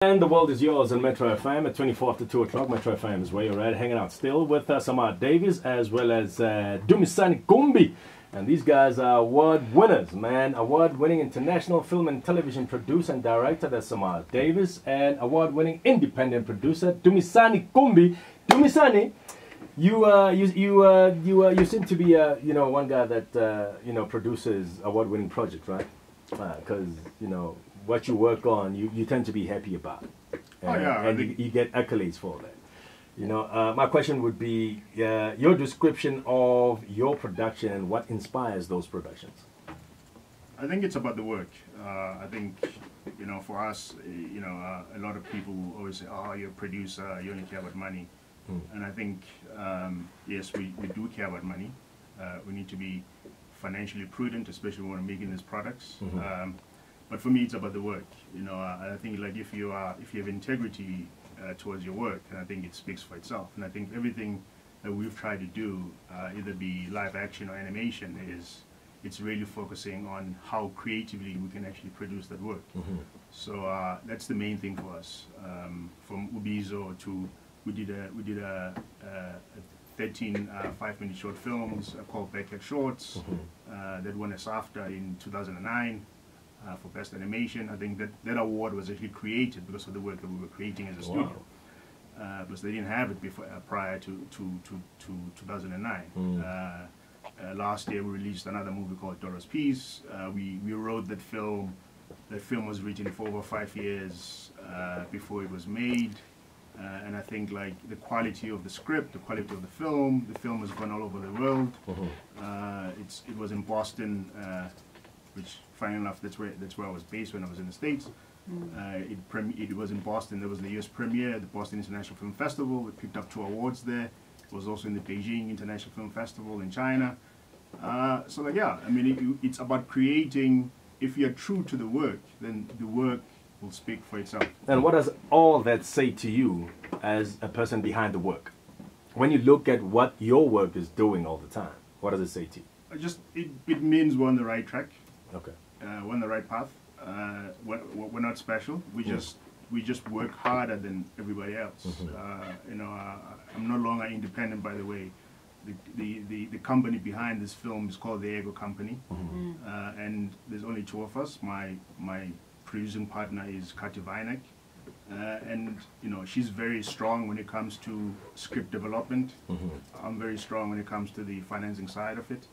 And the world is yours on Metro FM at 24 after 2 o'clock. Metro FM is where you're at, hanging out still with Samar Davies as well as Dumi Gumbi. And these guys are award winners, man. Award-winning international film and television producer and director, that's Samar Davies, and award-winning independent producer, Dumi Gumbi. Dumi, you seem to be one guy that produces award-winning projects, right? Because what you work on, you tend to be happy about, and you get accolades for that. My question would be your description of your production and what inspires those productions. I think it's about the work. I think, for us, a lot of people always say, "Oh, you're a producer, you only care about money." And I think, yes, we do care about money. We need to be financially prudent, especially when we're making these products. But for me, it's about the work. I think like if you have integrity towards your work, and I think it speaks for itself. And I think everything that we've tried to do, either be live action or animation, it's really focusing on how creatively we can actually produce that work. So that's the main thing for us. From Ubizo to we did a 13 5-minute short films called Backyard Shorts that won us after in 2009. For best animation. I think that award was actually created because of the work that we were creating as a studio. Because they didn't have it before prior to 2009. Last year we released another movie called Dora's Piece. We wrote that film. That film was written for over 5 years before it was made. And I think like the quality of the script, the quality of the film has gone all over the world. It was in Boston, which, funny enough, that's where I was based when I was in the States. It was in Boston. There was the US premiere, the Boston International Film Festival. We picked up 2 awards there. It was also in the Beijing International Film Festival in China. So like, yeah, I mean, it's about creating. If you're true to the work, then the work will speak for itself. And what does all that say to you as a person behind the work? When you look at what your work is doing all the time, what does it say to you? It means we're on the right track. Okay. We're on the right path. We're not special. We just work harder than everybody else. I'm no longer independent, by the way. The company behind this film is called the Ego Company, and there's only 2 of us. My producing partner is Kati Vainek, and she's very strong when it comes to script development. I'm very strong when it comes to the financing side of it.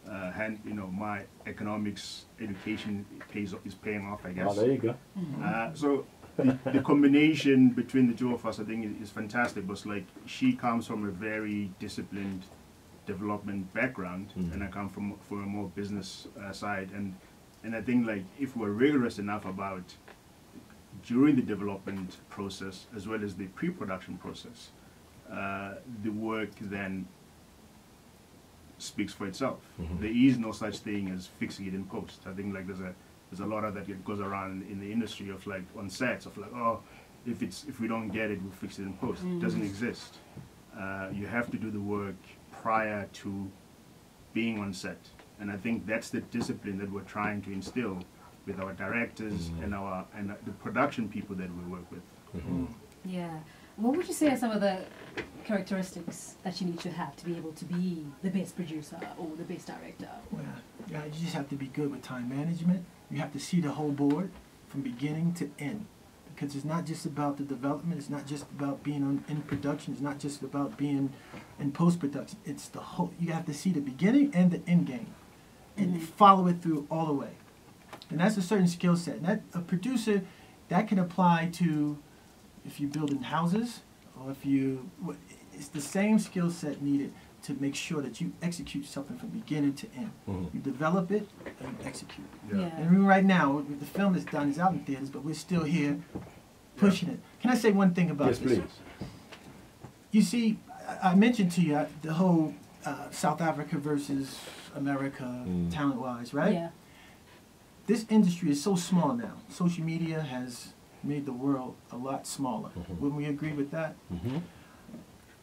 My economics education is paying off, I guess. Oh, there you go. So the combination between the 2 of us, I think, is fantastic. Because like she comes from a very disciplined development background, and I come from a more business side. And I think like if we're rigorous enough about during the development process as well as the pre-production process, the work then speaks for itself. There is no such thing as fixing it in post. I think like there's a lot of that goes around in the industry of like on sets of like, oh, if we don't get it, we'll fix it in post. It doesn't exist. You have to do the work prior to being on set, and I think that's the discipline that we're trying to instill with our directors and the production people that we work with. Yeah. What would you say are some of the characteristics that you need to have to be able to be the best producer or the best director? Well, yeah, you just have to be good with time management. You have to see the whole board from beginning to end. Because it's not just about the development, it's not just about being in production, it's not just about being in post-production. It's the whole, you have to see the beginning and the end game. And follow it through all the way. And that's a certain skill set. And that, a producer, that can apply to if you're building houses, or if it's the same skill set needed to make sure that you execute something from beginning to end. You develop it and you execute. And right now, the film is done, it's out in theaters, but we're still here pushing it. Can I say one thing about this? Yes, please. You see, I mentioned to you the whole South Africa versus America talent-wise, right? Yeah. This industry is so small now. Social media has made the world a lot smaller. Wouldn't we agree with that?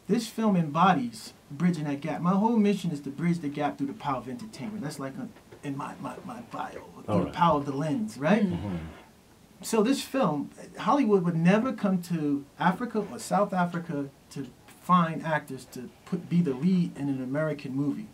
This film embodies bridging that gap. My whole mission is to bridge the gap through the power of entertainment. That's like in my bio, through the power of the lens, right? So this film, Hollywood would never come to Africa or South Africa to find actors to be the lead in an American movie.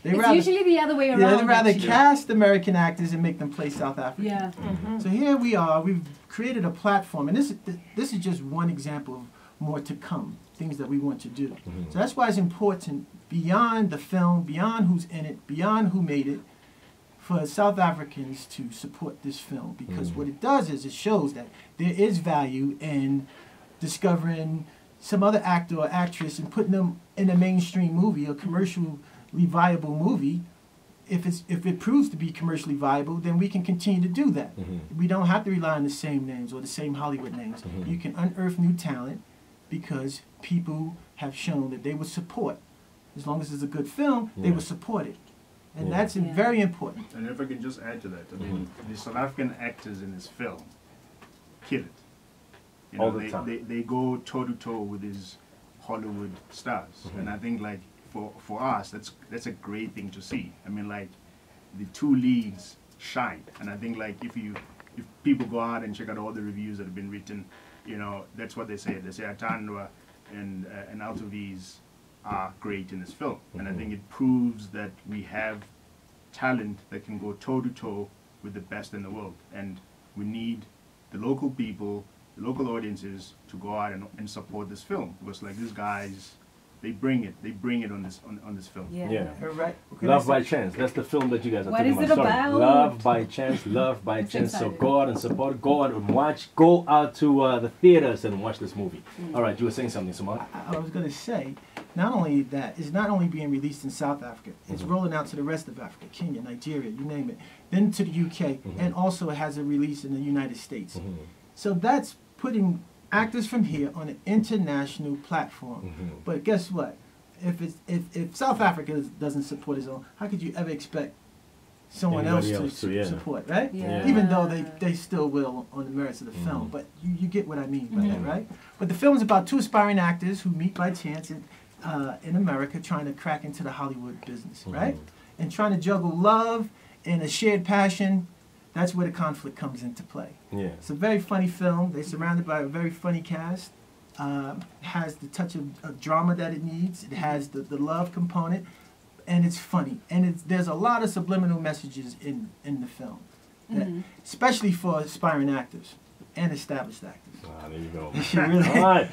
It's usually the other way around. Yeah, they'd rather cast American actors and make them play South African. Yeah. So here we are. We've created a platform, and this is just one example of more to come, things that we want to do. So that's why it's important, beyond the film, beyond who's in it, beyond who made it, for South Africans to support this film, because what it does is it shows that there is value in discovering some other actor or actress and putting them in a mainstream movie, a commercially viable movie. If it proves to be commercially viable, then we can continue to do that. We don't have to rely on the same names or the same Hollywood names. You can unearth new talent because people have shown that they would support. As long as it's a good film, they will support it. And that's very important. And if I can just add to that, I mean, the South African actors in this film kill it. You know, All the time. They go toe to toe with these Hollywood stars, and I think like for us, that's a great thing to see. I mean, like the two leads shine, and I think like if people go out and check out all the reviews that have been written, you know, that's what they say. They say Atandwa and Altovies are great in this film, and I think it proves that we have talent that can go toe to toe with the best in the world, and we need the local people, the local audiences to go out and support this film, because like these guys, they bring it on this film. Yeah. Right. Love by Chance. That's the film that you guys are What talking is about. it Sorry. about? Love by Chance. Love by Chance. So exciting. go out and support. Go out and watch. Go out to the theaters and watch this movie. All right, you were saying something, Samad? I was going to say, not only that, it's not only being released in South Africa, it's rolling out to the rest of Africa, Kenya, Nigeria, you name it, then to the UK, and also it has a release in the United States. So that's putting actors from here on an international platform. But guess what? If South Africa doesn't support its own, how could you ever expect someone else Anybody to support, right? Yeah. Even though they still will on the merits of the film. But you get what I mean by that, right? But the film is about two aspiring actors who meet by chance in America, trying to crack into the Hollywood business, right? And trying to juggle love and a shared passion. That's where the conflict comes into play. Yeah. It's a very funny film. They're surrounded by a very funny cast. Has the touch of drama that it needs. It has the love component, and it's funny. And there's a lot of subliminal messages in the film, especially for aspiring actors and established actors. Ah, there you go. Really? All right.